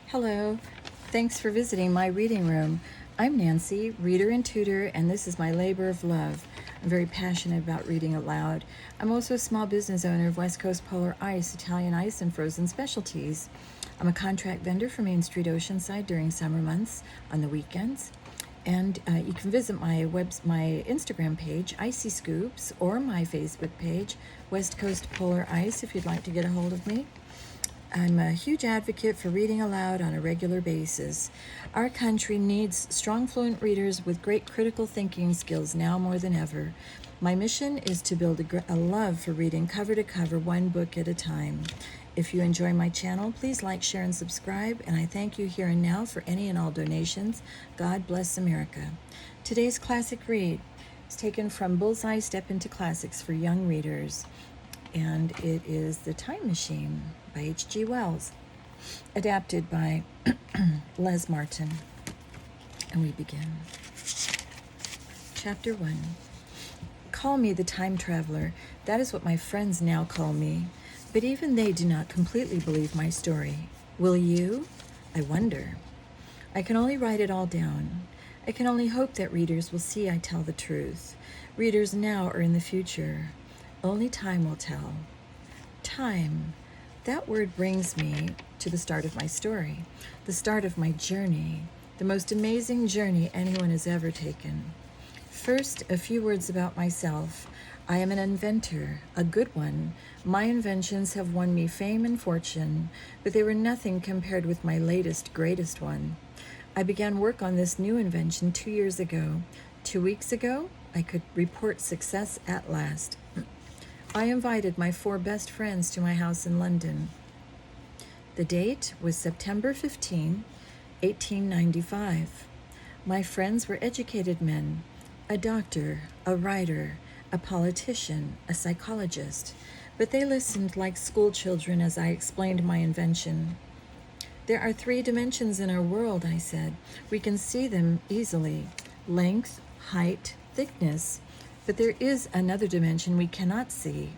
Hello, thanks for visiting my reading room. I'm Nancy, reader and tutor, and this is my labor of love. I'm very passionate about reading aloud. I'm also a small business owner of West Coast Polar Ice, Italian ice, and frozen specialties. I'm a contract vendor for Main Street Oceanside during summer months on the weekends. And you can visit my Instagram page, Icy Scoops, or my Facebook page, West Coast Polar Ice, if you'd like to get a hold of me. I'm a huge advocate for reading aloud on a regular basis. Our country needs strong, fluent readers with great critical thinking skills now more than ever. My mission is to build a love for reading cover to cover, one book at a time. If you enjoy my channel, please like, share, and subscribe, and I thank you here and now for any and all donations. God bless America. Today's classic read is taken from Bullseye Step into Classics for Young Readers, and it is The Time Machine by H.G.Wells, adapted by Les Martin. And we begin. Chapter 1. Call me the time traveler. That is what my friends now call me. But even they do not completely believe my story. Will you? I wonder. I can only write it all down. I can only hope that readers will see I tell the truth. Readers now or in the future. Only time will tell. Time. That word brings me to the start of my story, the start of my journey, the most amazing journey anyone has ever taken. First, a few words about myself. I am an inventor, a good one. My inventions have won me fame and fortune, but they were nothing compared with my latest, greatest one. I began work on this new invention 2 years ago. 2 weeks ago, I could report success at last. I invited my 4 best friends to my house in London. The date was September 15, 1895. My friends were educated men, a doctor, a writer, a politician, a psychologist, but they listened like school children as I explained my invention. There are 3 dimensions in our world, I said. We can see them easily: length, height, thickness. But there is another dimension we cannot see.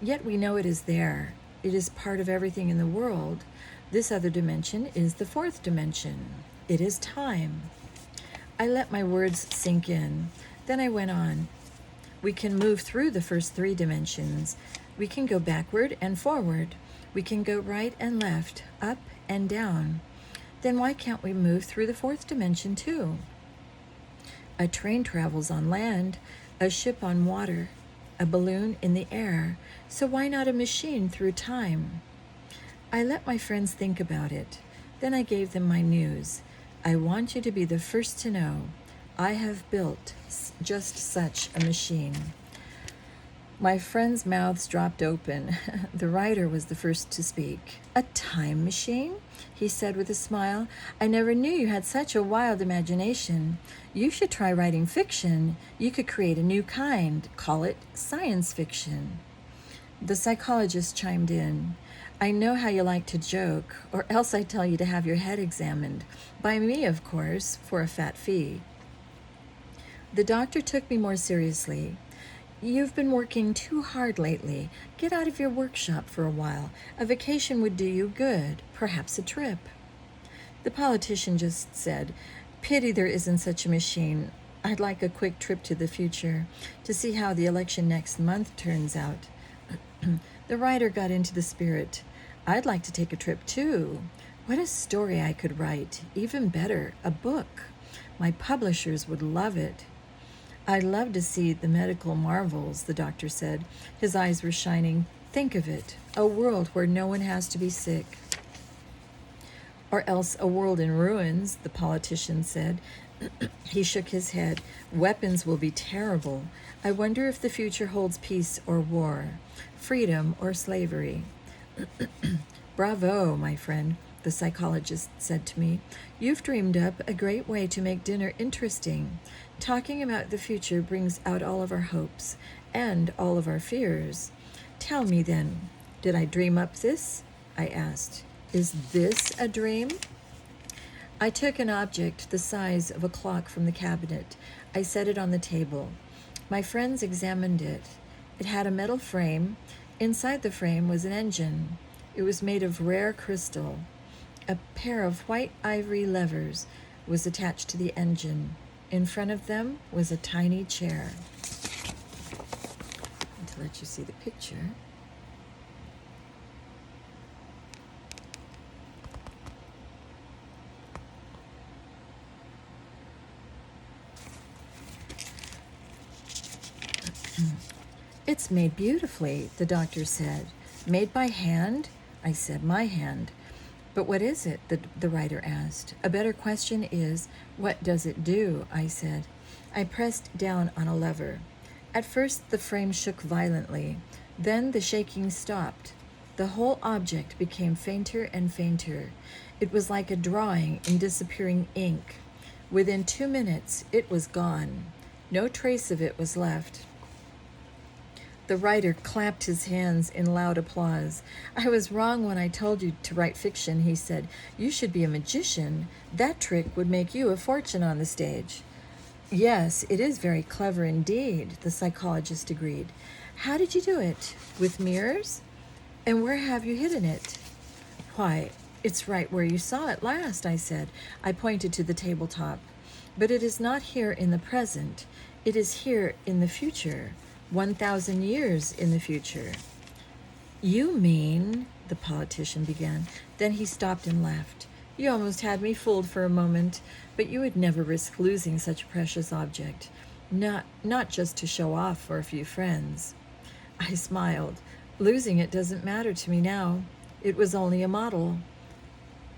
Yet we know it is there. It is part of everything in the world. This other dimension is the 4th dimension. It is time. I let my words sink in. Then I went on. We can move through the first 3 dimensions. We can go backward and forward. We can go right and left, up and down. Then why can't we move through the 4th dimension too? A train travels on land, a ship on water, a balloon in the air, so why not a machine through time? I let my friends think about it. Then I gave them my news. I want you to be the first to know. I have built just such a machine. My friends' mouths dropped open. The writer was the first to speak. A time machine? He said with a smile. I never knew you had such a wild imagination. You should try writing fiction. You could create a new kind. Call it science fiction. The psychologist chimed in. I know how you like to joke, or else I tell you to have your head examined. By me, of course, for a fat fee. The doctor took me more seriously. You've been working too hard lately. Get out of your workshop for a while. A vacation would do you good, perhaps a trip. The politician just said, Pity there isn't such a machine. I'd like a quick trip to the future to see how the election next month turns out. The writer got into the spirit. I'd like to take a trip too. What a story I could write. Even better, a book. My publishers would love it. I'd love to see the medical marvels, the doctor said. His eyes were shining. Think of it, a world where no one has to be sick. Or else a world in ruins, the politician said. He shook his head. Weapons will be terrible. I wonder if the future holds peace or war, freedom or slavery. Bravo, my friend, the psychologist said to me. You've dreamed up a great way to make dinner interesting. Talking about the future brings out all of our hopes and all of our fears. Tell me then, did I dream up this? I asked. Is this a dream? I took an object the size of a clock from the cabinet. I set it on the table. My friends examined it. It had a metal frame. Inside the frame was an engine. It was made of rare crystal. A pair of white ivory levers was attached to the engine. In front of them was a tiny chair. And to let you see the picture, "It's made beautifully," the doctor said. "Made by hand?" I said, "My hand." "But what is it?" the writer asked. "A better question is, what does it do?" I said. I pressed down on a lever. At first the frame shook violently. Then the shaking stopped. The whole object became fainter and fainter. It was like a drawing in disappearing ink. Within 2 minutes, it was gone. No trace of it was left. The writer clapped his hands in loud applause. "I was wrong when I told you to write fiction," he said. "You should be a magician. That trick would make you a fortune on the stage." "Yes, it is very clever indeed," the psychologist agreed. "How did you do it? With mirrors? And where have you hidden it?" "Why, it's right where you saw it last," I said. I pointed to the tabletop. "But it is not here in the present. It is here in the future. 1,000 years in the future." "You mean," the politician began. Then he stopped and laughed. "You almost had me fooled for a moment, but you would never risk losing such a precious object. Not just to show off for a few friends." I smiled. "Losing it doesn't matter to me now. It was only a model.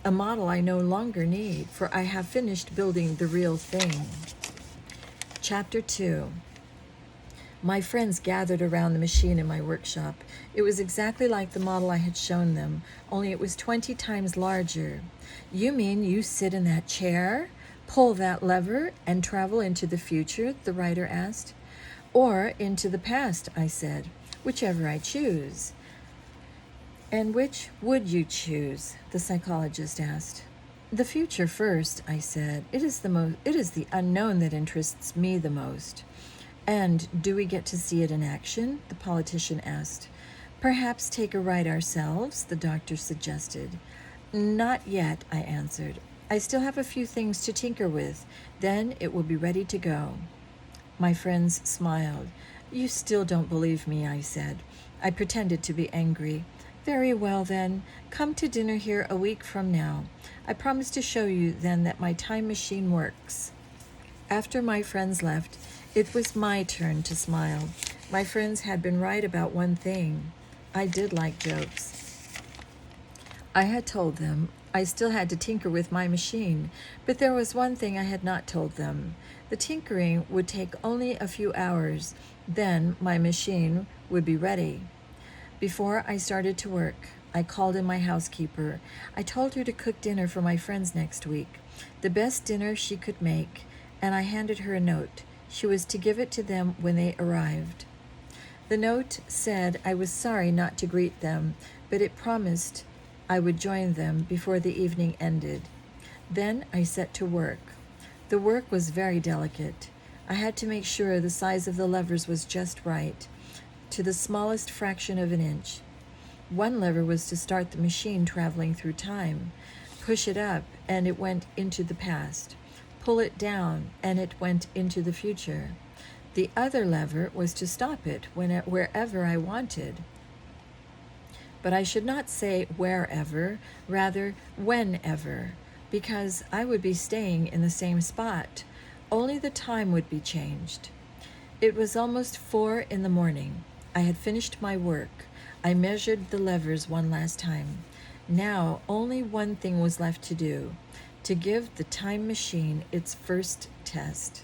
A model I no longer need, for I have finished building the real thing." Chapter 2. My friends gathered around the machine in my workshop. It was exactly like the model I had shown them, only it was 20 times larger. "You mean you sit in that chair, pull that lever, and travel into the future?" the writer asked. "Or into the past," I said. "Whichever I choose." "And which would you choose?" the psychologist asked. "The future first," I said. It is the unknown that interests me the most." "And do we get to see it in action?" the politician asked. "Perhaps take a ride ourselves," the doctor suggested. "Not yet," I answered. "I still have a few things to tinker with. Then it will be ready to go." My friends smiled. "You still don't believe me," I said. I pretended to be angry. "Very well, then. Come to dinner here a week from now. I promise to show you then that my time machine works." After my friends left, it was my turn to smile. My friends had been right about one thing. I did like jokes. I had told them I still had to tinker with my machine, but there was one thing I had not told them. The tinkering would take only a few hours. Then my machine would be ready. Before I started to work, I called in my housekeeper. I told her to cook dinner for my friends next week, the best dinner she could make, and I handed her a note. She was to give it to them when they arrived. The note said I was sorry not to greet them, but it promised I would join them before the evening ended. Then I set to work. The work was very delicate. I had to make sure the size of the levers was just right, to the smallest fraction of an inch. One lever was to start the machine traveling through time. Push it up, and it went into the past. Pull it down, and it went into the future. The other lever was to stop it wherever I wanted. But I should not say wherever, rather whenever, because I would be staying in the same spot. Only the time would be changed. It was almost 4 in the morning. I had finished my work. I measured the levers one last time. Now only one thing was left to do, to give the time machine its first test.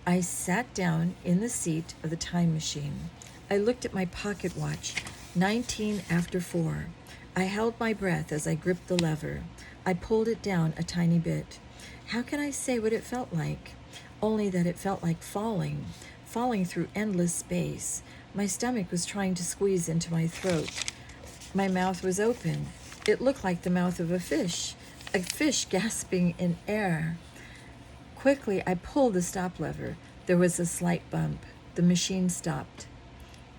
I sat down in the seat of the time machine. I looked at my pocket watch, 19 after 4. I held my breath as I gripped the lever. I pulled it down a tiny bit. How can I say what it felt like? Only that it felt like falling through endless space. My stomach was trying to squeeze into my throat. My mouth was open. It looked like the mouth of a fish gasping in air. Quickly, I pulled the stop lever. There was a slight bump. The machine stopped.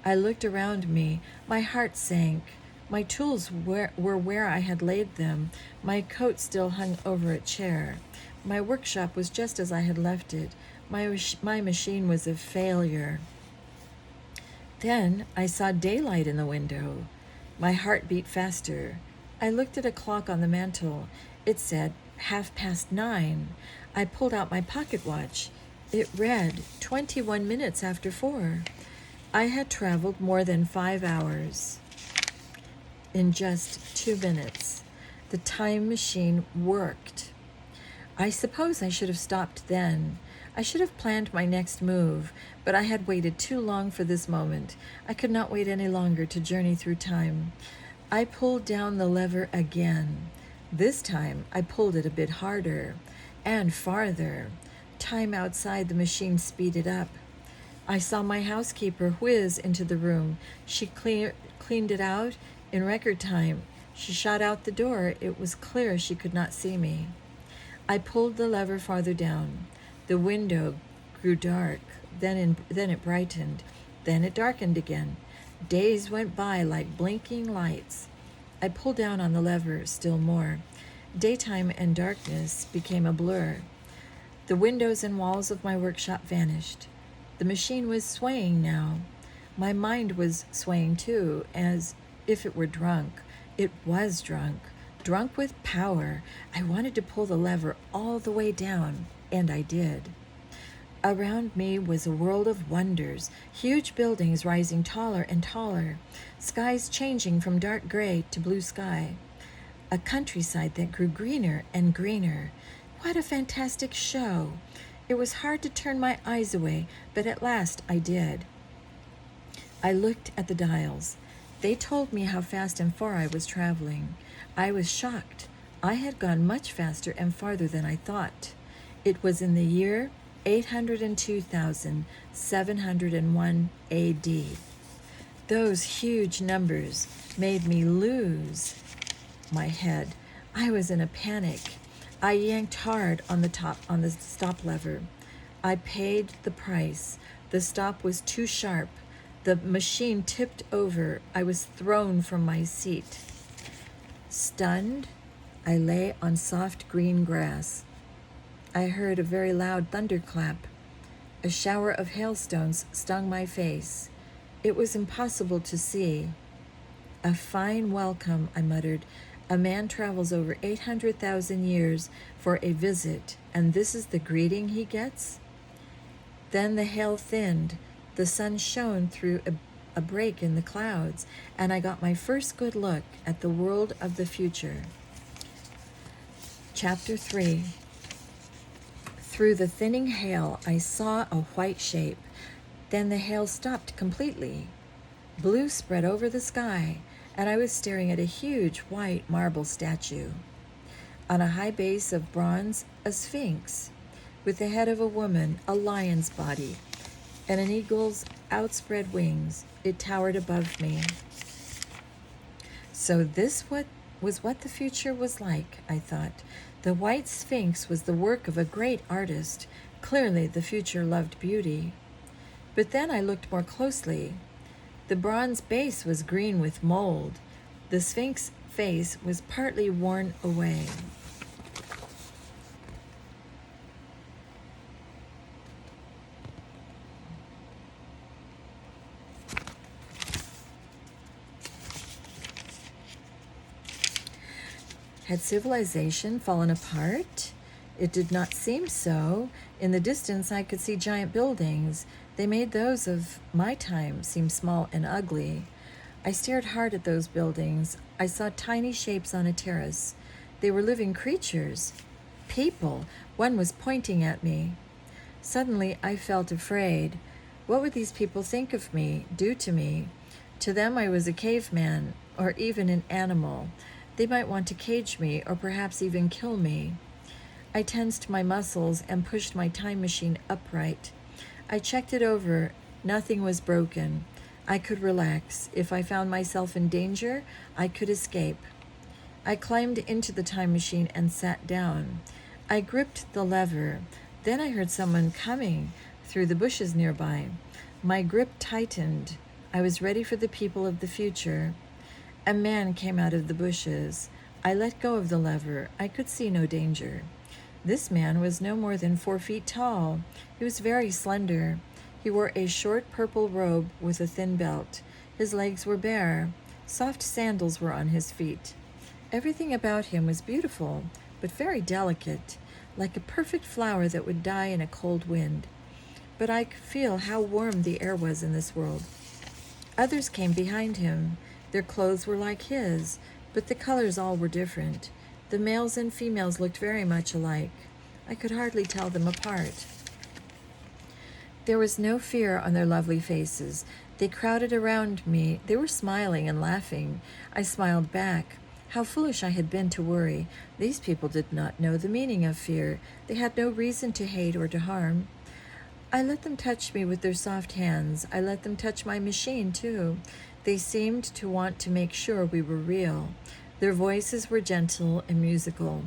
I looked around me. My heart sank. My tools were where I had laid them. My coat still hung over a chair. My workshop was just as I had left it. My machine was a failure. Then I saw daylight in the window. My heart beat faster. I looked at a clock on the mantel. It said 9:30. I pulled out my pocket watch. It read 21 minutes after 4. I had traveled more than 5 hours in just 2 minutes. The time machine worked. I suppose I should have stopped then. I should have planned my next move, but I had waited too long for this moment. I could not wait any longer to journey through time. I pulled down the lever again. This time I pulled it a bit harder and farther. Time outside the machine speeded up. I saw my housekeeper whiz into the room. She cleaned it out in record time. She shot out the door. It was clear she could not see me. I pulled the lever farther down. The window grew dark. Then it brightened. Then it darkened again. Days went by like blinking lights. I pulled down on the lever still more. Daytime and darkness became a blur. The windows and walls of my workshop vanished. The machine was swaying now. My mind was swaying too, as if it were drunk. It was drunk with power. I wanted to pull the lever all the way down, and I did. Around me was a world of wonders, huge buildings rising taller and taller, skies changing from dark gray to blue sky, a countryside that grew greener and greener. What a fantastic show! It was hard to turn my eyes away, but at last I did. I looked at the dials. They told me how fast and far I was traveling. I was shocked. I had gone much faster and farther than I thought. It was in the year 802,701 AD. Those huge numbers made me lose my head. I was in a panic. I yanked hard on the stop lever. I paid the price. The stop was too sharp. The machine tipped over. I was thrown from my seat. Stunned, I lay on soft green grass. I heard a very loud thunderclap. A shower of hailstones stung my face. It was impossible to see. A fine welcome, I muttered. A man travels over 800,000 years for a visit, and this is the greeting he gets? Then the hail thinned. The sun shone through a break in the clouds, and I got my first good look at the world of the future. Chapter 3. Through the thinning hail, I saw a white shape. Then the hail stopped completely. Blue spread over the sky, and I was staring at a huge white marble statue. On a high base of bronze, a sphinx, with the head of a woman, a lion's body, and an eagle's outspread wings. It towered above me. So this was what the future was like, I thought. The white sphinx was the work of a great artist. Clearly the future loved beauty. But then I looked more closely. The bronze base was green with mold. The sphinx face was partly worn away. Had civilization fallen apart? It did not seem so. In the distance, I could see giant buildings. They made those of my time seem small and ugly. I stared hard at those buildings. I saw tiny shapes on a terrace. They were living creatures. People. One was pointing at me. Suddenly, I felt afraid. What would these people think of me, do to me? To them, I was a caveman, or even an animal. They might want to cage me, or perhaps even kill me. I tensed my muscles and pushed my time machine upright. I checked it over. Nothing was broken. I could relax. If I found myself in danger, I could escape. I climbed into the time machine and sat down. I gripped the lever. Then I heard someone coming through the bushes nearby. My grip tightened. I was ready for the people of the future. A man came out of the bushes. I let go of the lever. I could see no danger. This man was no more than 4 feet tall. He was very slender. He wore a short purple robe with a thin belt. His legs were bare. Soft sandals were on his feet. Everything about him was beautiful, but very delicate, like a perfect flower that would die in a cold wind. But I could feel how warm the air was in this world. Others came behind him. Their clothes were like his, but the colors all were different. The males and females looked very much alike. I could hardly tell them apart. There was no fear on their lovely faces. They crowded around me. They were smiling and laughing. I smiled back. How foolish I had been to worry. These people did not know the meaning of fear. They had no reason to hate or to harm. I let them touch me with their soft hands. I let them touch my machine, too. They seemed to want to make sure we were real. Their voices were gentle and musical.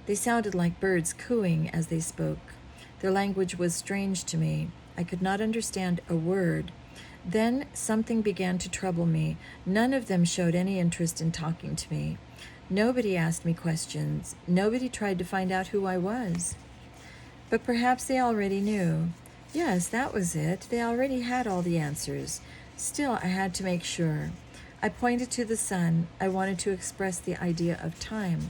They sounded like birds cooing as they spoke. Their language was strange to me. I could not understand a word. Then something began to trouble me. None of them showed any interest in talking to me. Nobody asked me questions. Nobody tried to find out who I was. But perhaps they already knew. Yes, that was it. They already had all the answers. Still, I had to make sure. I pointed to the sun. I wanted to express the idea of time.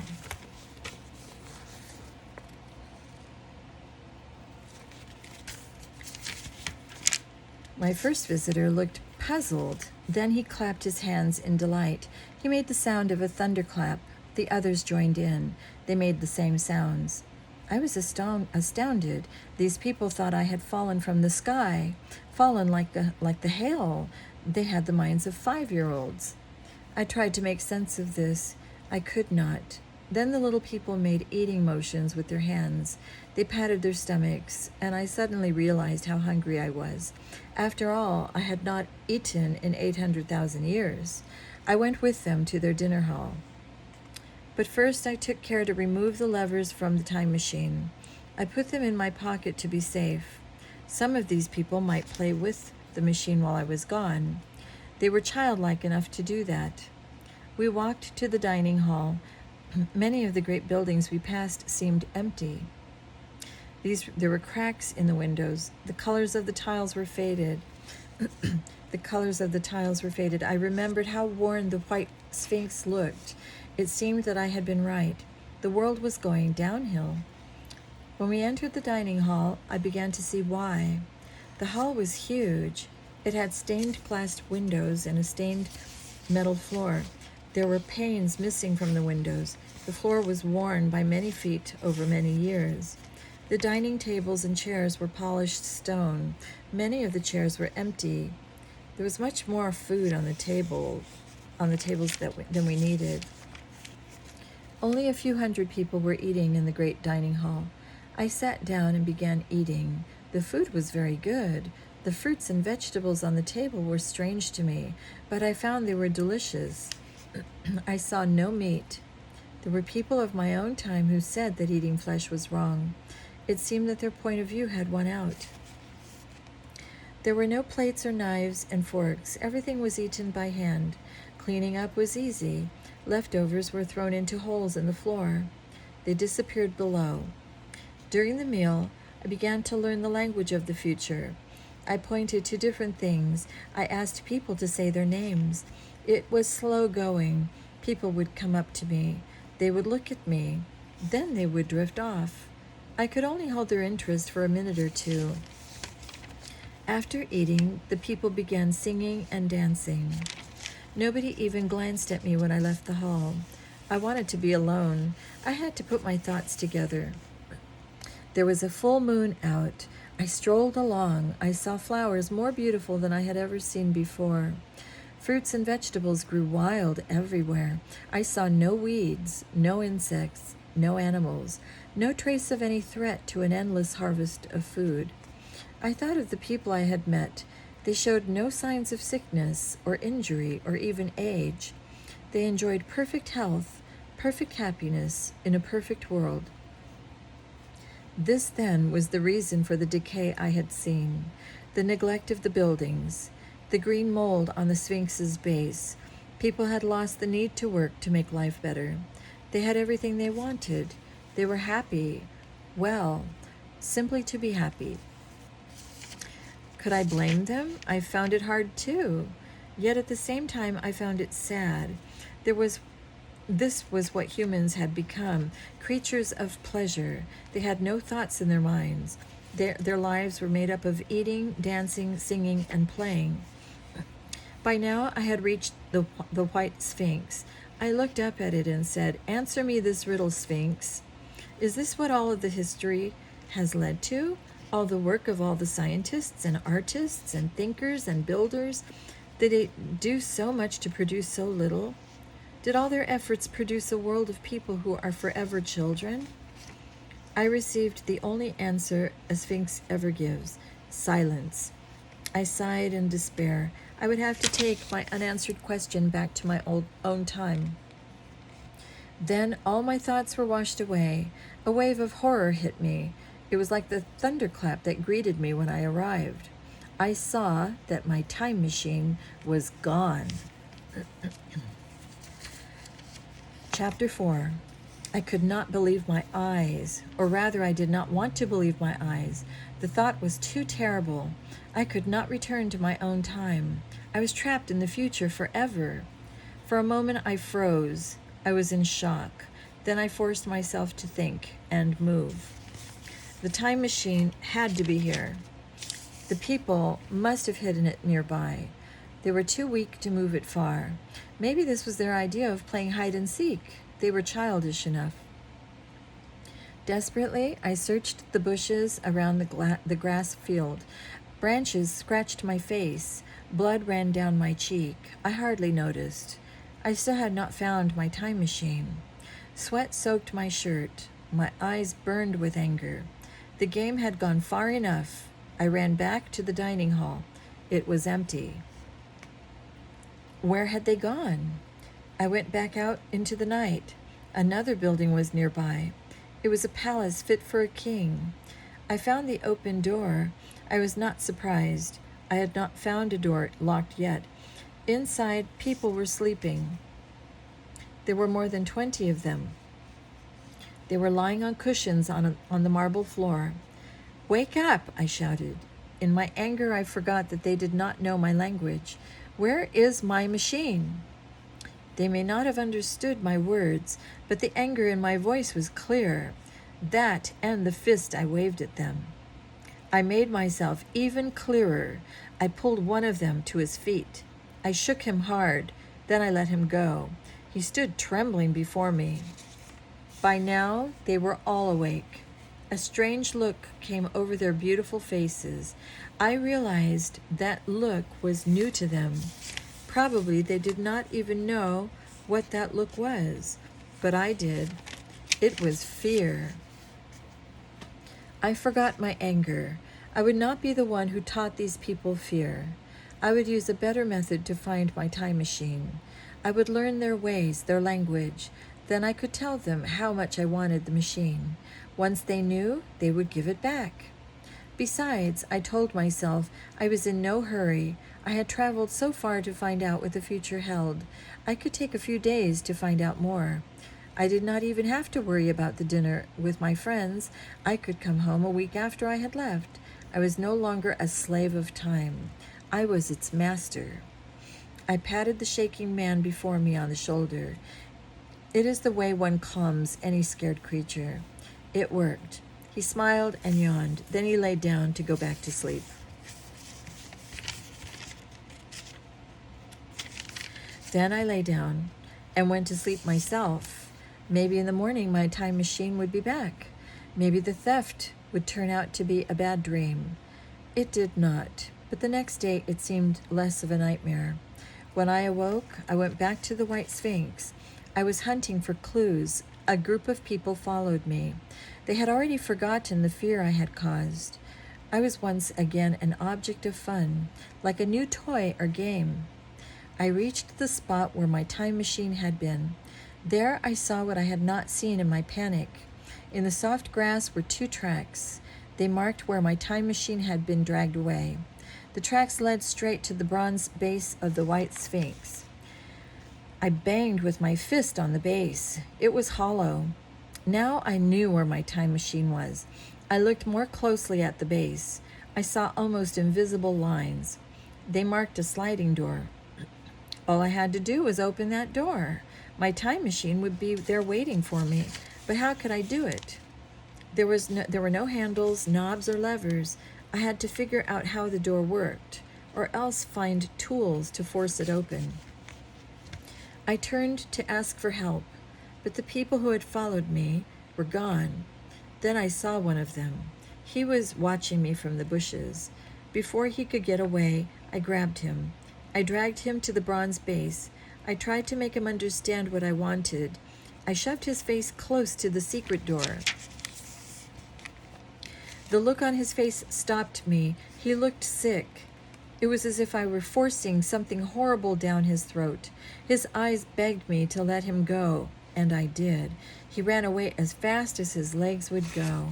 My first visitor looked puzzled. Then he clapped his hands in delight. He made the sound of a thunderclap. The others joined in. They made the same sounds. I was astounded. These people thought I had fallen from the sky, fallen like the hail. They had the minds of 5-year-olds. I tried to make sense of this. I could not. Then the little people made eating motions with their hands. They patted their stomachs, and I suddenly realized how hungry I was. After all, I had not eaten in 800,000 years. I went with them to their dinner hall. But first I took care to remove the levers from the time machine. I put them in my pocket to be safe. Some of these people might play with the machine while I was gone. They were childlike enough to do that. We walked to the dining hall. Many of the great buildings we passed seemed empty. There were cracks in the windows. The colors of the tiles were faded. I remembered how worn the white Sphinx looked. It seemed that I had been right. The world was going downhill. When we entered the dining hall, I began to see why. The hall was huge. It had stained glass windows and a stained metal floor. There were panes missing from the windows. The floor was worn by many feet over many years. The dining tables and chairs were polished stone. Many of the chairs were empty. There was much more food on the tables than we needed. Only a few hundred people were eating in the great dining hall. I sat down and began eating. The food was very good. The fruits and vegetables on the table were strange to me, but I found they were delicious. I saw no meat. There were people of my own time who said that eating flesh was wrong. It seemed that their point of view had won out. There were no plates or knives and forks. Everything was eaten by hand. Cleaning up was easy. Leftovers were thrown into holes in the floor. They disappeared below. During the meal, I began to learn the language of the future. I pointed to different things. I asked people to say their names. It was slow going. People would come up to me. They would look at me. Then they would drift off. I could only hold their interest for a minute or two. After eating, the people began singing and dancing. Nobody even glanced at me when I left the hall. I wanted to be alone. I had to put my thoughts together. There was a full moon out. I strolled along. I saw flowers more beautiful than I had ever seen before. Fruits and vegetables grew wild everywhere. I saw no weeds, no insects, no animals, no trace of any threat to an endless harvest of food. I thought of the people I had met. They showed no signs of sickness or injury or even age. They enjoyed perfect health, perfect happiness in a perfect world. This, then, was the reason for the decay I had seen, the neglect of the buildings, the green mold on the Sphinx's base. People had lost the need to work to make life better. They had everything they wanted. They were happy, well, simply to be happy. Could I blame them? I found it hard too. Yet at the same time, I found it sad. This was what humans had become, creatures of pleasure. They had no thoughts in their minds. Their lives were made up of eating, dancing, singing, and playing. By now, I had reached the white sphinx. I looked up at it and said, "Answer me this riddle, Sphinx. Is this what all of the history has led to? All the work of all the scientists and artists and thinkers and builders? Did they do so much to produce so little? Did all their efforts produce a world of people who are forever children?" I received the only answer a sphinx ever gives: silence. I sighed in despair. I would have to take my unanswered question back to my own time. Then all my thoughts were washed away. A wave of horror hit me. It was like the thunderclap that greeted me when I arrived. I saw that my time machine was gone. Chapter 4. I could not believe my eyes, or rather, I did not want to believe my eyes. The thought was too terrible. I could not return to my own time. I was trapped in the future forever. For a moment, I froze. I was in shock. Then I forced myself to think and move. The time machine had to be here. The people must have hidden it nearby. They were too weak to move it far. Maybe this was their idea of playing hide and seek. They were childish enough. Desperately, I searched the bushes around the grass field. Branches scratched my face. Blood ran down my cheek. I hardly noticed. I still had not found my time machine. Sweat soaked my shirt. My eyes burned with anger. The game had gone far enough. I ran back to the dining hall. It was empty. Where had they gone? I went back out into the night. Another building was nearby. It was a palace fit for a king. I found the open door. I was not surprised. I had not found a door locked yet. Inside, people were sleeping. There were more than 20 of them. They were lying on cushions on the marble floor. "Wake up!" I shouted. In my anger, I forgot that they did not know my language. "Where is my machine?" They may not have understood my words, but the anger in my voice was clear. That and the fist I waved at them. I made myself even clearer. I pulled one of them to his feet. I shook him hard. Then I let him go. He stood trembling before me. By now, they were all awake. A strange look came over their beautiful faces. I realized that look was new to them. Probably they did not even know what that look was, but I did. It was fear. I forgot my anger. I would not be the one who taught these people fear. I would use a better method to find my time machine. I would learn their ways, their language. Then I could tell them how much I wanted the machine. Once they knew, they would give it back. Besides, I told myself I was in no hurry. I had traveled so far to find out what the future held. I could take a few days to find out more. I did not even have to worry about the dinner with my friends. I could come home a week after I had left. I was no longer a slave of time. I was its master. I patted the shaking man before me on the shoulder. It is the way one calms any scared creature. It worked. He smiled and yawned. Then he lay down to go back to sleep. Then I lay down and went to sleep myself. Maybe in the morning my time machine would be back. Maybe the theft would turn out to be a bad dream. It did not, but the next day it seemed less of a nightmare. When I awoke, I went back to the White Sphinx. I was hunting for clues. A group of people followed me. They had already forgotten the fear I had caused. I was once again an object of fun, like a new toy or game. I reached the spot where my time machine had been. There I saw what I had not seen in my panic. In the soft grass were 2 tracks. They marked where my time machine had been dragged away. The tracks led straight to the bronze base of the White Sphinx. I banged with my fist on the base. It was hollow. Now I knew where my time machine was. I looked more closely at the base. I saw almost invisible lines. They marked a sliding door. All I had to do was open that door. My time machine would be there waiting for me. But how could I do it? There were no handles, knobs, or levers. I had to figure out how the door worked, or else find tools to force it open. I turned to ask for help, but the people who had followed me were gone. Then I saw one of them. He was watching me from the bushes. Before he could get away, I grabbed him. I dragged him to the bronze base. I tried to make him understand what I wanted. I shoved his face close to the secret door. The look on his face stopped me. He looked sick. It was as if I were forcing something horrible down his throat. His eyes begged me to let him go, and I did. He ran away as fast as his legs would go.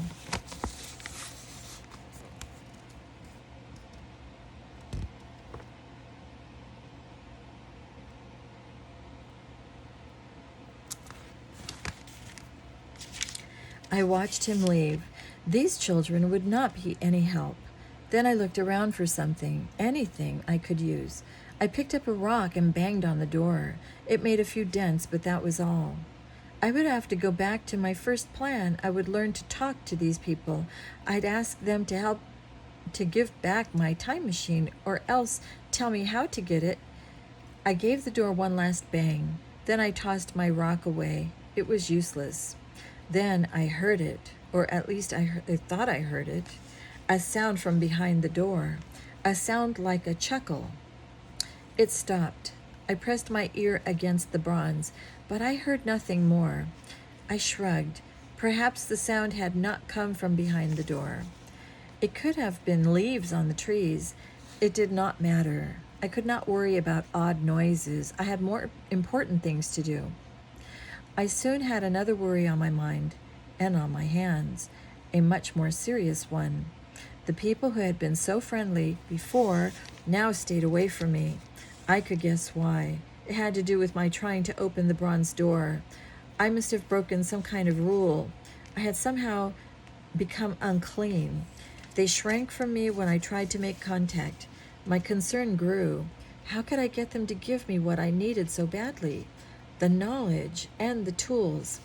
I watched him leave. These children would not be any help. Then I looked around for something, anything I could use. I picked up a rock and banged on the door. It made a few dents, but that was all. I would have to go back to my first plan. I would learn to talk to these people. I'd ask them to help to give back my time machine, or else tell me how to get it. I gave the door one last bang. Then I tossed my rock away. It was useless. Then I heard it, or at least I thought I heard it, a sound from behind the door, a sound like a chuckle. It stopped. I pressed my ear against the bronze, but I heard nothing more. I shrugged. Perhaps the sound had not come from behind the door. It could have been leaves on the trees. It did not matter. I could not worry about odd noises. I had more important things to do. I soon had another worry on my mind, and on my hands, a much more serious one. The people who had been so friendly before now stayed away from me. I could guess why. It had to do with my trying to open the bronze door. I must have broken some kind of rule. I had somehow become unclean. They shrank from me when I tried to make contact. My concern grew. How could I get them to give me what I needed so badly? The knowledge and the tools.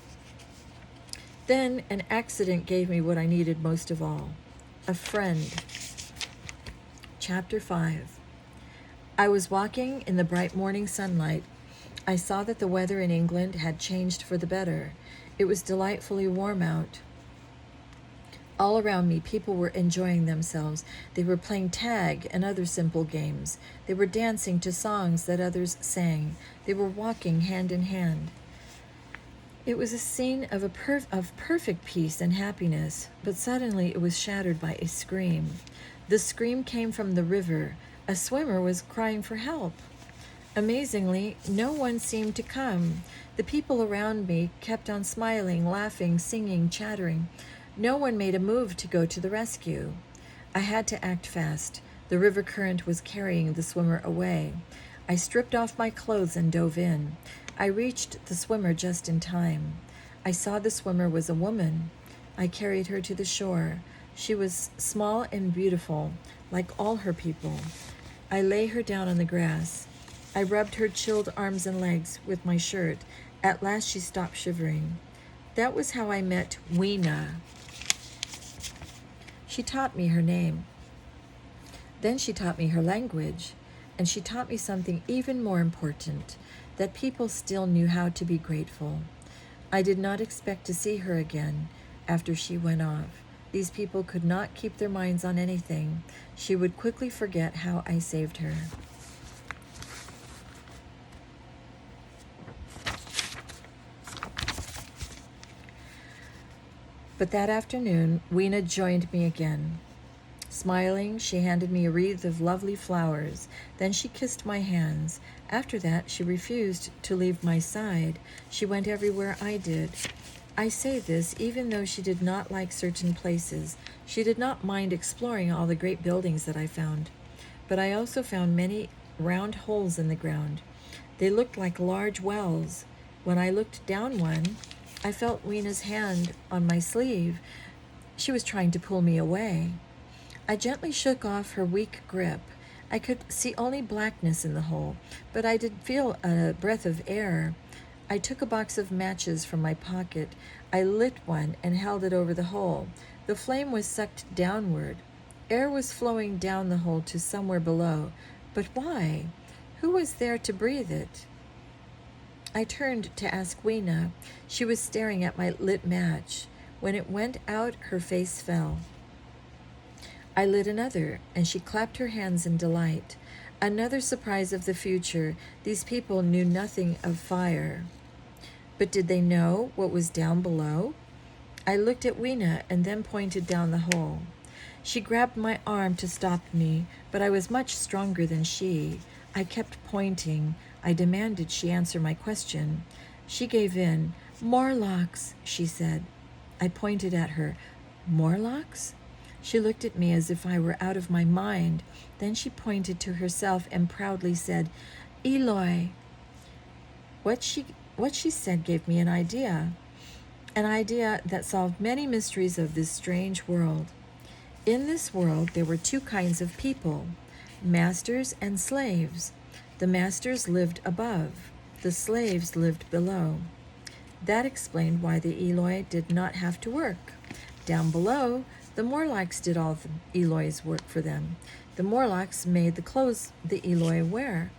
Then an accident gave me what I needed most of all, a friend. Chapter 5. I was walking in the bright morning sunlight. I saw that the weather in England had changed for the better. It was delightfully warm out. All around me, people were enjoying themselves. They were playing tag and other simple games. They were dancing to songs that others sang. They were walking hand in hand. It was a scene of perfect peace and happiness, but suddenly it was shattered by a scream. The scream came from the river. A swimmer was crying for help. Amazingly, no one seemed to come. The people around me kept on smiling, laughing, singing, chattering. No one made a move to go to the rescue. I had to act fast. The river current was carrying the swimmer away. I stripped off my clothes and dove in. I reached the swimmer just in time. I saw the swimmer was a woman. I carried her to the shore. She was small and beautiful, like all her people. I lay her down on the grass. I rubbed her chilled arms and legs with my shirt. At last she stopped shivering. That was how I met Weena. She taught me her name. Then she taught me her language, and she taught me something even more important, that people still knew how to be grateful. I did not expect to see her again after she went off. These people could not keep their minds on anything. She would quickly forget how I saved her. But that afternoon, Weena joined me again. Smiling, she handed me a wreath of lovely flowers. Then she kissed my hands. After that, she refused to leave my side. She went everywhere I did. I say this even though she did not like certain places. She did not mind exploring all the great buildings that I found. But I also found many round holes in the ground. They looked like large wells. When I looked down one, I felt Weena's hand on my sleeve. She was trying to pull me away. I gently shook off her weak grip. I could see only blackness in the hole, but I did feel a breath of air. I took a box of matches from my pocket. I lit one and held it over the hole. The flame was sucked downward. Air was flowing down the hole to somewhere below. But why? Who was there to breathe it? I turned to ask Weena. She was staring at my lit match. When it went out, her face fell. I lit another, and she clapped her hands in delight. Another surprise of the future. These people knew nothing of fire. But did they know what was down below? I looked at Weena and then pointed down the hole. She grabbed my arm to stop me, but I was much stronger than she. I kept pointing. I demanded she answer my question. She gave in. "Morlocks," she said. I pointed at her. "Morlocks?" She looked at me as if I were out of my mind. Then she pointed to herself and proudly said, "Eloi." What she said gave me an idea that solved many mysteries of this strange world. In this world, there were two kinds of people, masters and slaves. The masters lived above. The slaves lived below. That explained why the Eloi did not have to work. Down below, the Morlocks did all the Eloi's work for them. The Morlocks made the clothes the Eloi wear.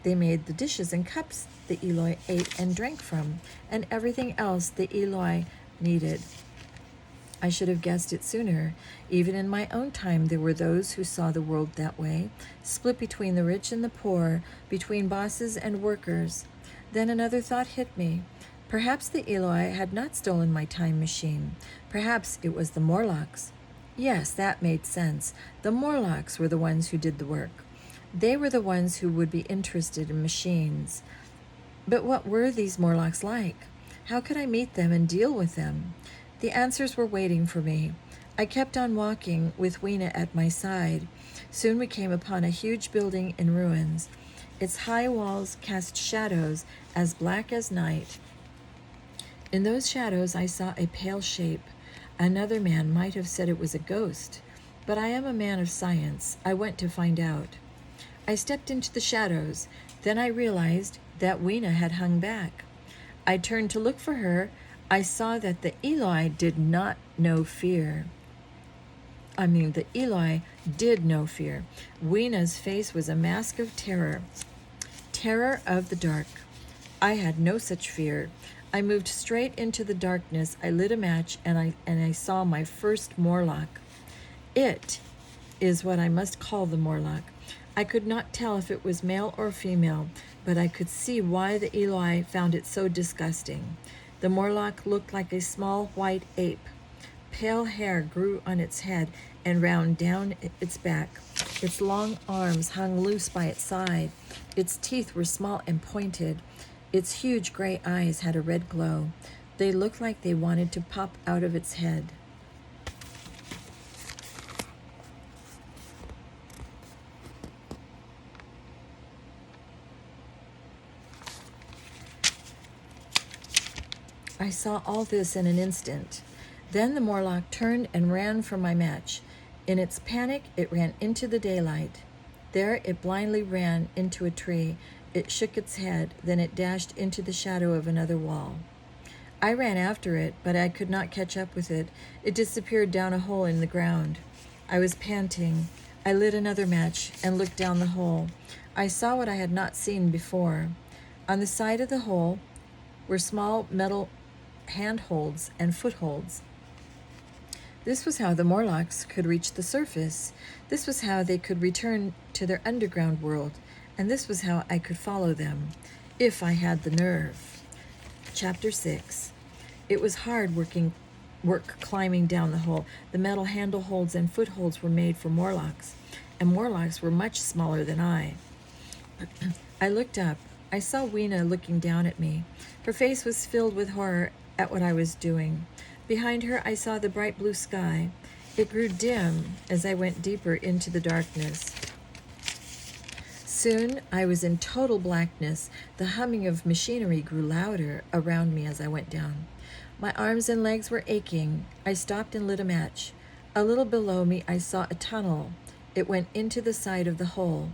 They made the dishes and cups the Eloi ate and drank from, and everything else the Eloi needed. I should have guessed it sooner. Even in my own time, there were those who saw the world that way, split between the rich and the poor, between bosses and workers. Then another thought hit me. Perhaps the Eloi had not stolen my time machine. Perhaps it was the Morlocks. Yes, that made sense. The Morlocks were the ones who did the work. They were the ones who would be interested in machines. But what were these Morlocks like? How could I meet them and deal with them? The answers were waiting for me. I kept on walking with Weena at my side. Soon we came upon a huge building in ruins. Its high walls cast shadows as black as night. In those shadows I saw a pale shape. Another man might have said it was a ghost, but I am a man of science. I went to find out. I stepped into the shadows. Then I realized that Weena had hung back. I turned to look for her. I saw that the Eloi did not know fear. The Eloi did know fear. Weena's face was a mask of terror. Terror of the dark. I had no such fear. I moved straight into the darkness. I lit a match, and I saw my first Morlock. It is what I must call the Morlock. I could not tell if it was male or female, but I could see why the Eloi found it so disgusting. The Morlock looked like a small white ape. Pale hair grew on its head and round down its back. Its long arms hung loose by its side. Its teeth were small and pointed. Its huge gray eyes had a red glow. They looked like they wanted to pop out of its head. I saw all this in an instant. Then the Morlock turned and ran from my match. In its panic, it ran into the daylight. There it blindly ran into a tree. It shook its head, then it dashed into the shadow of another wall. I ran after it, but I could not catch up with it. It disappeared down a hole in the ground. I was panting. I lit another match and looked down the hole. I saw what I had not seen before. On the side of the hole were small metal handholds and footholds. This was how the Morlocks could reach the surface. This was how they could return to their underground world. And this was how I could follow them, if I had the nerve. Chapter 6. It was hard work climbing down the hole. The metal handleholds and footholds were made for Morlocks, and Morlocks were much smaller than I. I looked up. I saw Weena looking down at me. Her face was filled with horror at what I was doing. Behind her, I saw the bright blue sky. It grew dim as I went deeper into the darkness. Soon I was in total blackness. The humming of machinery grew louder around me as I went down. My arms and legs were aching. I stopped and lit a match. A little below me I saw a tunnel. It went into the side of the hole.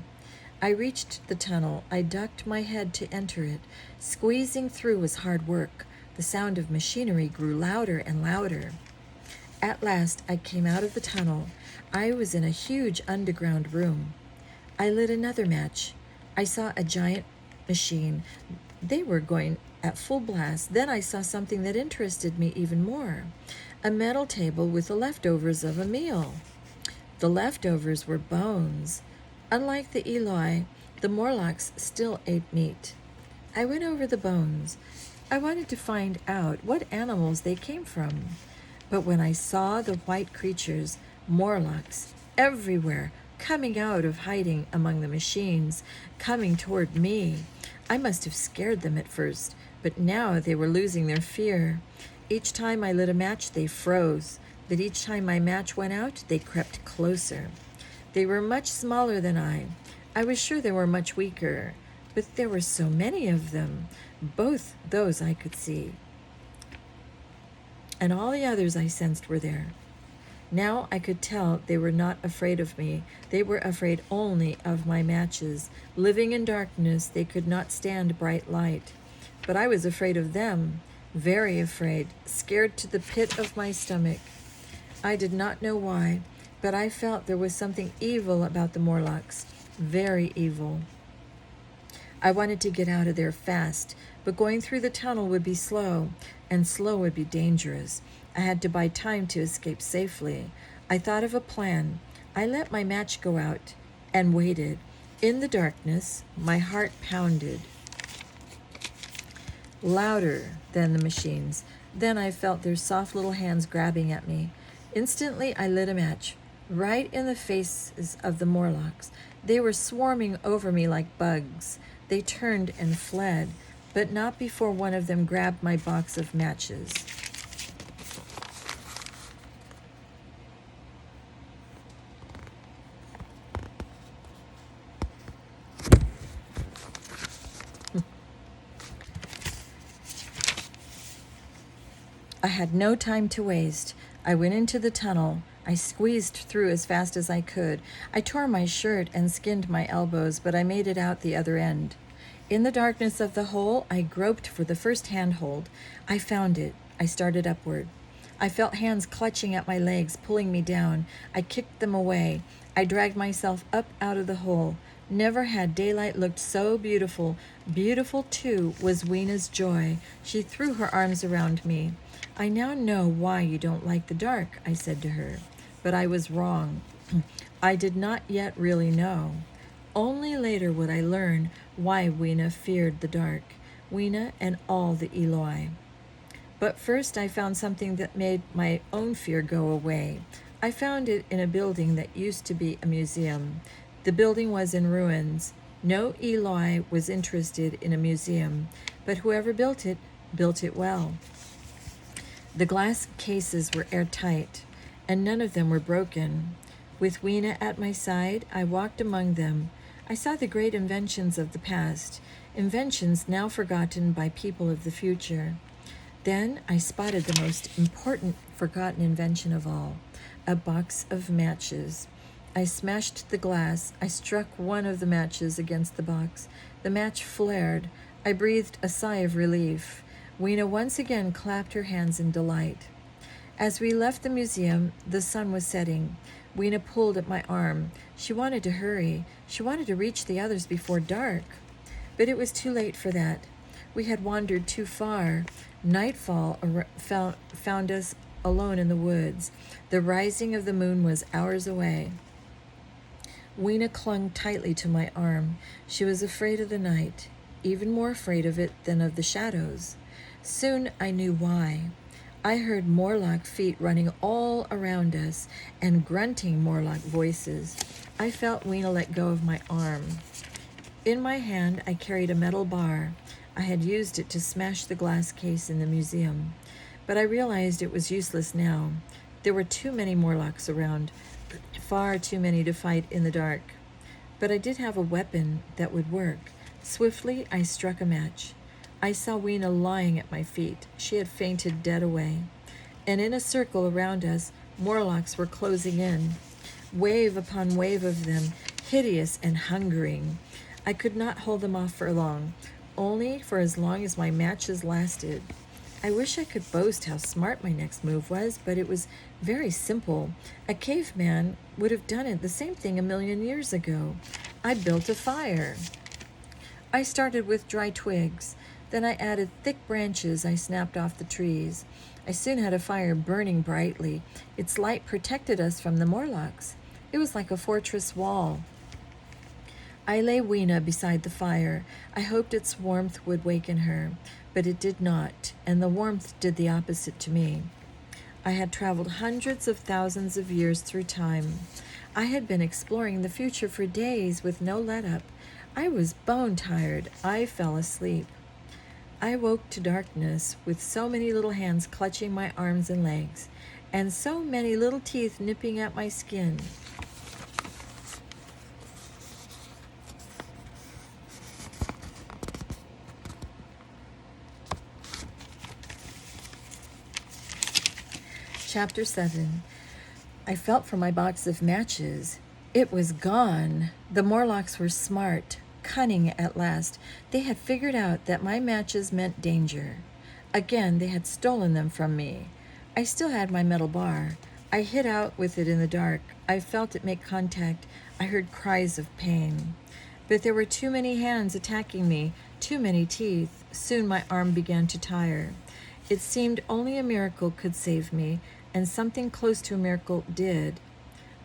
I reached the tunnel. I ducked my head to enter it. Squeezing through was hard work. The sound of machinery grew louder and louder. At last I came out of the tunnel. I was in a huge underground room. I lit another match. I saw a giant machine. They were going at full blast. Then I saw something that interested me even more. A metal table with the leftovers of a meal. The leftovers were bones. Unlike the Eloi, the Morlocks still ate meat. I went over the bones. I wanted to find out what animals they came from. But when I saw the white creatures, Morlocks, everywhere, coming out of hiding among the machines, coming toward me, I must have scared them at first, but now they were losing their fear. Each time I lit a match, they froze, but each time my match went out, they crept closer. They were much smaller than I. I was sure they were much weaker, but there were so many of them. Both those I could see. And all the others I sensed were there. Now I could tell they were not afraid of me. They were afraid only of my matches. Living in darkness, they could not stand bright light. But I was afraid of them, very afraid, scared to the pit of my stomach. I did not know why, but I felt there was something evil about the Morlocks, very evil. I wanted to get out of there fast, but going through the tunnel would be slow, and slow would be dangerous. I had to buy time to escape safely. I thought of a plan. I let my match go out and waited. In the darkness, my heart pounded louder than the machines. Then I felt their soft little hands grabbing at me. Instantly, I lit a match, right in the faces of the Morlocks. They were swarming over me like bugs. They turned and fled, but not before one of them grabbed my box of matches. I had no time to waste. I went into the tunnel. I squeezed through as fast as I could. I tore my shirt and skinned my elbows, but I made it out the other end. In the darkness of the hole, I groped for the first handhold. I found it. I started upward. I felt hands clutching at my legs, pulling me down. I kicked them away. I dragged myself up out of the hole. Never had daylight looked so beautiful. Beautiful, too, was Weena's joy. She threw her arms around me. I now know why you don't like the dark, I said to her. But I was wrong. I did not yet really know. Only later would I learn why Weena feared the dark, Weena and all the Eloi. But first I found something that made my own fear go away. I found it in a building that used to be a museum. The building was in ruins. No Eloi was interested in a museum, but whoever built it well. The glass cases were airtight, and none of them were broken. With Weena at my side, I walked among them. I saw the great inventions of the past, inventions now forgotten by people of the future. Then I spotted the most important forgotten invention of all, a box of matches. I smashed the glass. I struck one of the matches against the box. The match flared. I breathed a sigh of relief. Weena once again clapped her hands in delight. As we left the museum, the sun was setting. Weena pulled at my arm. She wanted to hurry. She wanted to reach the others before dark. But it was too late for that. We had wandered too far. Nightfall found us alone in the woods. The rising of the moon was hours away. Weena clung tightly to my arm. She was afraid of the night, even more afraid of it than of the shadows. Soon I knew why. I heard Morlock feet running all around us and grunting Morlock voices. I felt Weena let go of my arm. In my hand, I carried a metal bar. I had used it to smash the glass case in the museum, but I realized it was useless now. There were too many Morlocks around, far too many to fight in the dark. But I did have a weapon that would work. Swiftly, I struck a match. I saw Weena lying at my feet. She had fainted dead away. And in a circle around us, Morlocks were closing in. Wave upon wave of them, hideous and hungering. I could not hold them off for long, only for as long as my matches lasted. I wish I could boast how smart my next move was, but it was very simple. A caveman would have done it the same thing 1,000,000 years ago. I built a fire. I started with dry twigs. Then I added thick branches I snapped off the trees. I soon had a fire burning brightly. Its light protected us from the Morlocks. It was like a fortress wall. I lay Weena beside the fire. I hoped its warmth would waken her, but it did not, and the warmth did the opposite to me. I had traveled hundreds of thousands of years through time. I had been exploring the future for days with no let-up. I was bone-tired. I fell asleep. I woke to darkness with so many little hands clutching my arms and legs, and so many little teeth nipping at my skin. Chapter 7. I felt for my box of matches. It was gone. The Morlocks were smart, cunning at last. They had figured out that my matches meant danger. Again, they had stolen them from me. I still had my metal bar. I hit out with it in the dark. I felt it make contact. I heard cries of pain. But there were too many hands attacking me, too many teeth. Soon my arm began to tire. It seemed only a miracle could save me, and something close to a miracle did.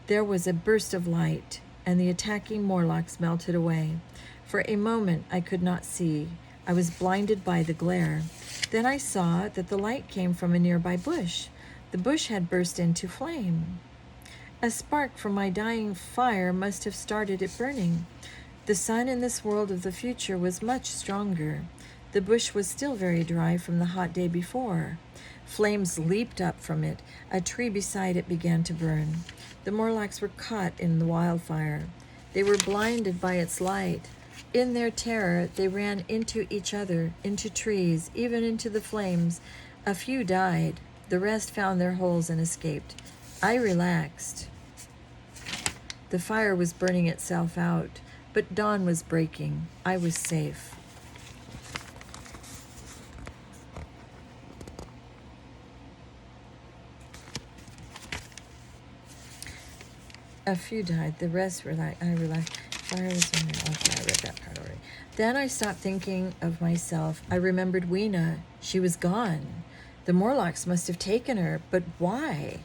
There was a burst of light, and the attacking Morlocks melted away. For a moment I could not see. I was blinded by the glare. Then I saw that the light came from a nearby bush. The bush had burst into flame. A spark from my dying fire must have started it burning. The sun in this world of the future was much stronger. The bush was still very dry from the hot day before. Flames leaped up from it. A tree beside it began to burn. The Morlocks were caught in the wildfire. They were blinded by its light. In their terror, they ran into each other, into trees, even into the flames. A few died. The rest found their holes and escaped. I relaxed. The fire was burning itself out, but dawn was breaking. I was safe. A few died. The rest were like, I relaxed. Fire was in there. Okay, I read that part already. Then I stopped thinking of myself. I remembered Weena. She was gone. The Morlocks must have taken her, but why?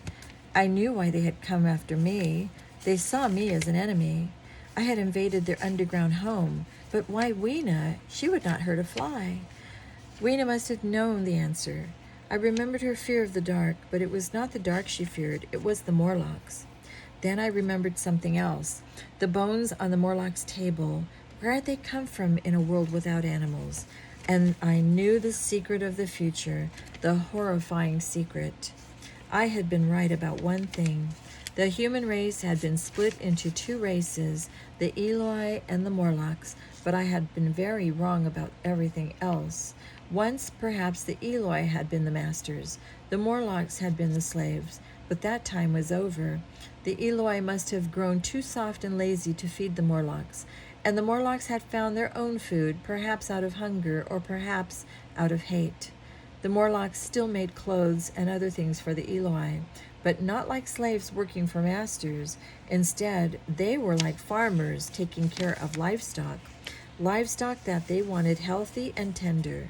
I knew why they had come after me. They saw me as an enemy. I had invaded their underground home, but why Weena? She would not hurt a fly. Weena must have known the answer. I remembered her fear of the dark, but it was not the dark she feared. It was the Morlocks. Then I remembered something else. The bones on the Morlock's table. Where had they come from in a world without animals? And I knew the secret of the future, the horrifying secret. I had been right about one thing. The human race had been split into two races, the Eloi and the Morlocks, but I had been very wrong about everything else. Once, perhaps, the Eloi had been the masters. The Morlocks had been the slaves, but that time was over. The Eloi must have grown too soft and lazy to feed the Morlocks, and the Morlocks had found their own food, perhaps out of hunger or perhaps out of hate. The Morlocks still made clothes and other things for the Eloi, but not like slaves working for masters. Instead, they were like farmers taking care of livestock that they wanted healthy and tender.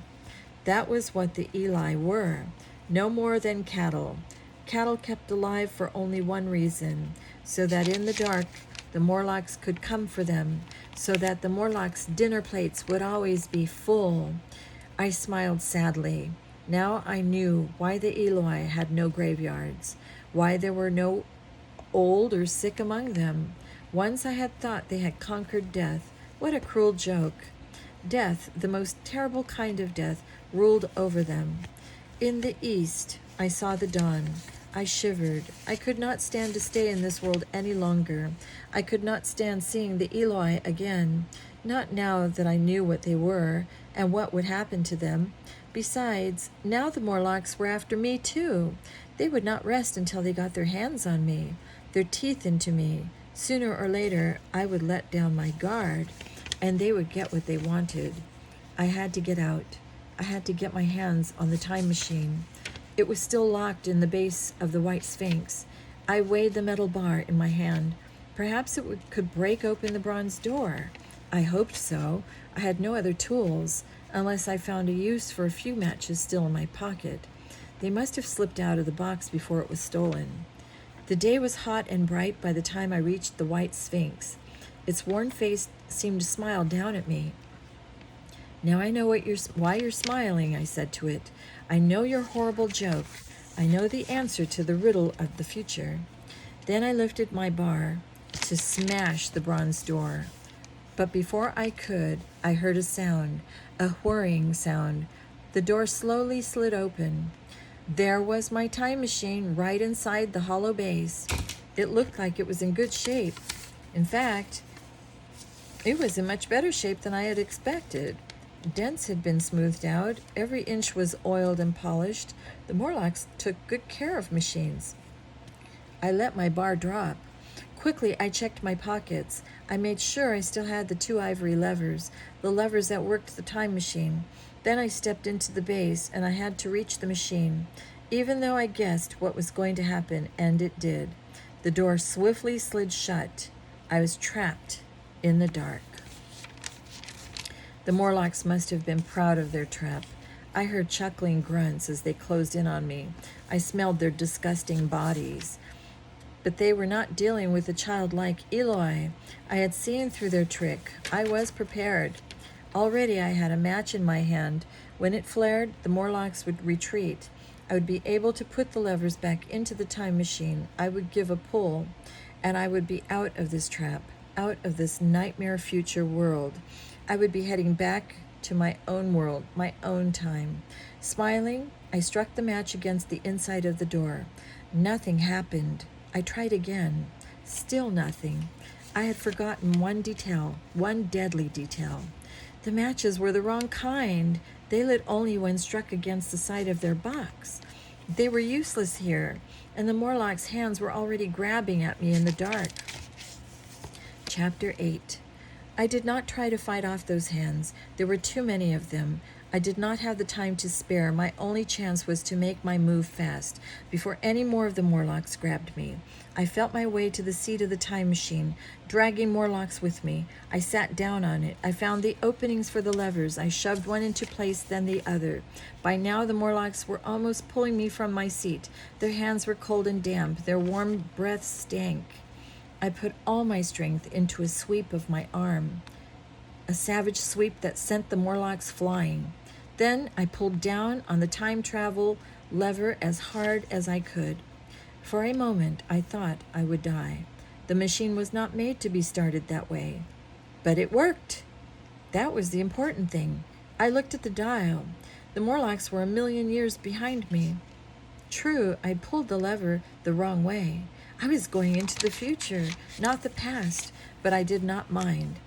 That was what the Eloi were, no more than cattle. Cattle kept alive for only one reason, so that in the dark the Morlocks could come for them, so that the Morlocks' dinner plates would always be full. I smiled sadly. Now I knew why the Eloi had no graveyards, why there were no old or sick among them. Once I had thought they had conquered death. What a cruel joke. Death, the most terrible kind of death, ruled over them. In the east, I saw the dawn. I shivered. I could not stand to stay in this world any longer. I could not stand seeing the Eloi again, not now that I knew what they were and what would happen to them. Besides, now the Morlocks were after me too. They would not rest until they got their hands on me, their teeth into me. Sooner or later, I would let down my guard, and they would get what they wanted. I had to get out. I had to get my hands on the time machine. It was still locked in the base of the White Sphinx. I weighed the metal bar in my hand. Perhaps could break open the bronze door. I hoped so. I had no other tools, unless I found a use for a few matches still in my pocket. They must have slipped out of the box before it was stolen. The day was hot and bright by the time I reached the White Sphinx. Its worn face seemed to smile down at me. "Now I know why you're smiling," I said to it. "I know your horrible joke. I know the answer to the riddle of the future." Then I lifted my bar to smash the bronze door. But before I could, I heard a sound, a whirring sound. The door slowly slid open. There was my time machine right inside the hollow base. It looked like it was in good shape. In fact, it was in much better shape than I had expected. Dents had been smoothed out. Every inch was oiled and polished. The Morlocks took good care of machines. I let my bar drop. Quickly, I checked my pockets. I made sure I still had the 2 ivory levers, the levers that worked the time machine. Then I stepped into the base, and I had to reach the machine. Even though I guessed what was going to happen, and it did. The door swiftly slid shut. I was trapped in the dark. The Morlocks must have been proud of their trap. I heard chuckling grunts as they closed in on me. I smelled their disgusting bodies. But they were not dealing with a childlike Eloi. I had seen through their trick. I was prepared. Already I had a match in my hand. When it flared, the Morlocks would retreat. I would be able to put the levers back into the time machine. I would give a pull, and I would be out of this trap, out of this nightmare future world. I would be heading back to my own world, my own time. Smiling, I struck the match against the inside of the door. Nothing happened. I tried again. Still nothing. I had forgotten one detail, one deadly detail. The matches were the wrong kind. They lit only when struck against the side of their box. They were useless here, and the Morlock's hands were already grabbing at me in the dark. Chapter 8. I did not try to fight off those hands. There were too many of them. I did not have the time to spare. My only chance was to make my move fast, before any more of the Morlocks grabbed me. I felt my way to the seat of the time machine, dragging Morlocks with me. I sat down on it. I found the openings for the levers. I shoved one into place, then the other. By now the Morlocks were almost pulling me from my seat. Their hands were cold and damp. Their warm breath stank. I put all my strength into a sweep of my arm, a savage sweep that sent the Morlocks flying. Then I pulled down on the time travel lever as hard as I could. For a moment, I thought I would die. The machine was not made to be started that way. But it worked. That was the important thing. I looked at the dial. The Morlocks were 1,000,000 years behind me. True, I pulled the lever the wrong way. I was going into the future, not the past, but I did not mind.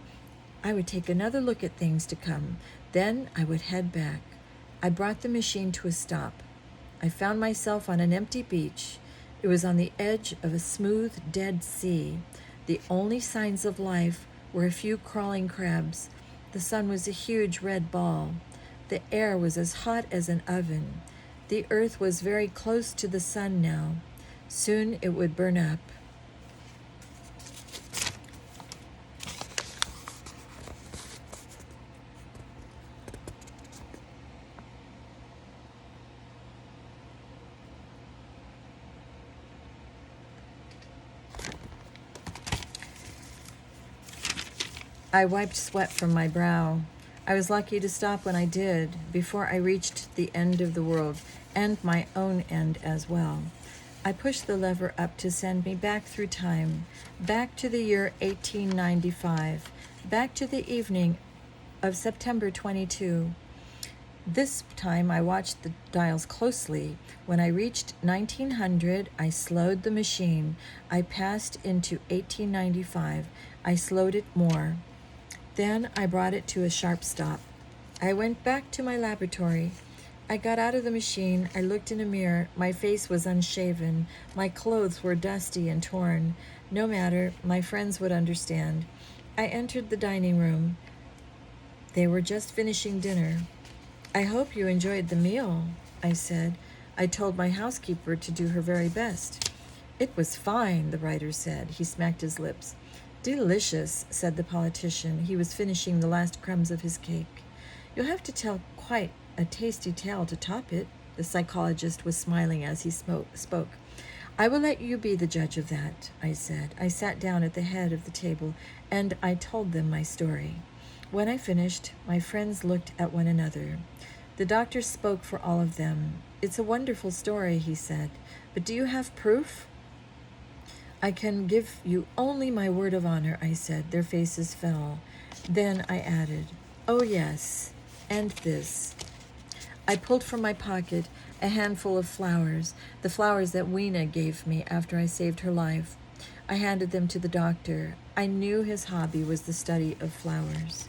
I would take another look at things to come. Then I would head back. I brought the machine to a stop. I found myself on an empty beach. It was on the edge of a smooth, dead sea. The only signs of life were a few crawling crabs. The sun was a huge red ball. The air was as hot as an oven. The earth was very close to the sun now. Soon it would burn up. I wiped sweat from my brow. I was lucky to stop when I did, before I reached the end of the world, and my own end as well. I pushed the lever up to send me back through time, back to the year 1895, back to the evening of September 22. This time I watched the dials closely. When I reached 1900, I slowed the machine. I passed into 1895. I slowed it more. Then I brought it to a sharp stop. I went back to my laboratory. I got out of the machine. I looked in a mirror. My face was unshaven. My clothes were dusty and torn. No matter, my friends would understand. I entered the dining room. They were just finishing dinner. I hope you enjoyed the meal, I said. I told my housekeeper to do her very best. It was fine, the writer said. He smacked his lips. Delicious, said the politician. He was finishing the last crumbs of his cake. You'll have to tell quite a tasty tale to top it. The psychologist was smiling as he spoke. I will let you be the judge of that, I said. I sat down at the head of the table, and I told them my story. When I finished, my friends looked at one another. The doctor spoke for all of them. It's a wonderful story, he said. But do you have proof? I can give you only my word of honor, I said. Their faces fell. Then I added, oh yes, and this. I pulled from my pocket a handful of flowers, the flowers that Weena gave me after I saved her life. I handed them to the doctor. I knew his hobby was the study of flowers.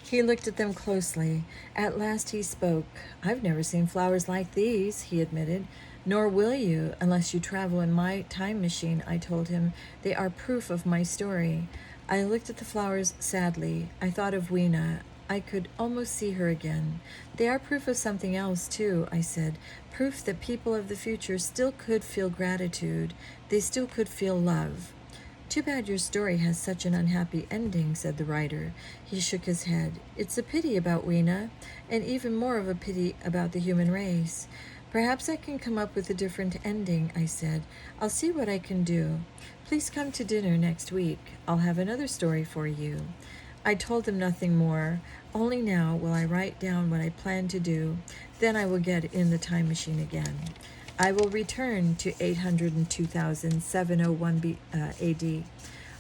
He looked at them closely. At last he spoke. I've never seen flowers like these, he admitted. Nor will you, unless you travel in my time machine, I told him. They are proof of my story. I looked at the flowers sadly. I thought of Weena. I could almost see her again. They are proof of something else, too, I said. Proof that people of the future still could feel gratitude. They still could feel love. Too bad your story has such an unhappy ending, said the writer. He shook his head. It's a pity about Weena, and even more of a pity about the human race. Perhaps I can come up with a different ending, I said. I'll see what I can do. Please come to dinner next week. I'll have another story for you. I told them nothing more. Only now will I write down what I plan to do. Then I will get in the time machine again. I will return to 802,701 AD.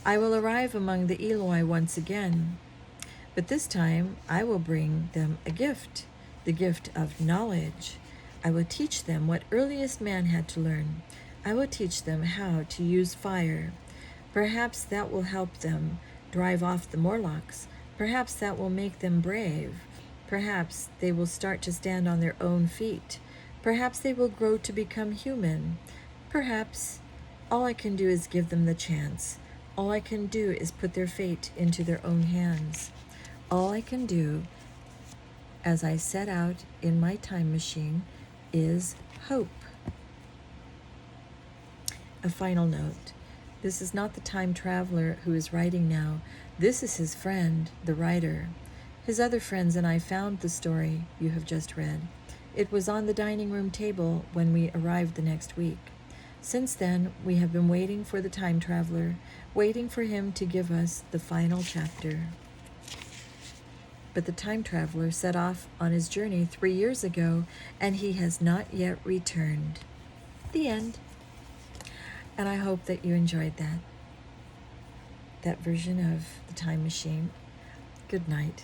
I will arrive among the Eloi once again. But this time I will bring them a gift, the gift of knowledge. I will teach them what earliest man had to learn. I will teach them how to use fire. Perhaps that will help them drive off the Morlocks. Perhaps that will make them brave. Perhaps they will start to stand on their own feet. Perhaps they will grow to become human. Perhaps all I can do is give them the chance. All I can do is put their fate into their own hands. All I can do, as I set out in my time machine, is hope. A final note. This is not the time traveler who is writing now. This is his friend, the writer. His other friends and I found the story you have just read. It was on the dining room table when we arrived the next week. Since then, we have been waiting for the time traveler, waiting for him to give us the final chapter. But the time traveler set off on his journey 3 years ago, and he has not yet returned. The end. And I hope that you enjoyed that version of the time machine. Good night.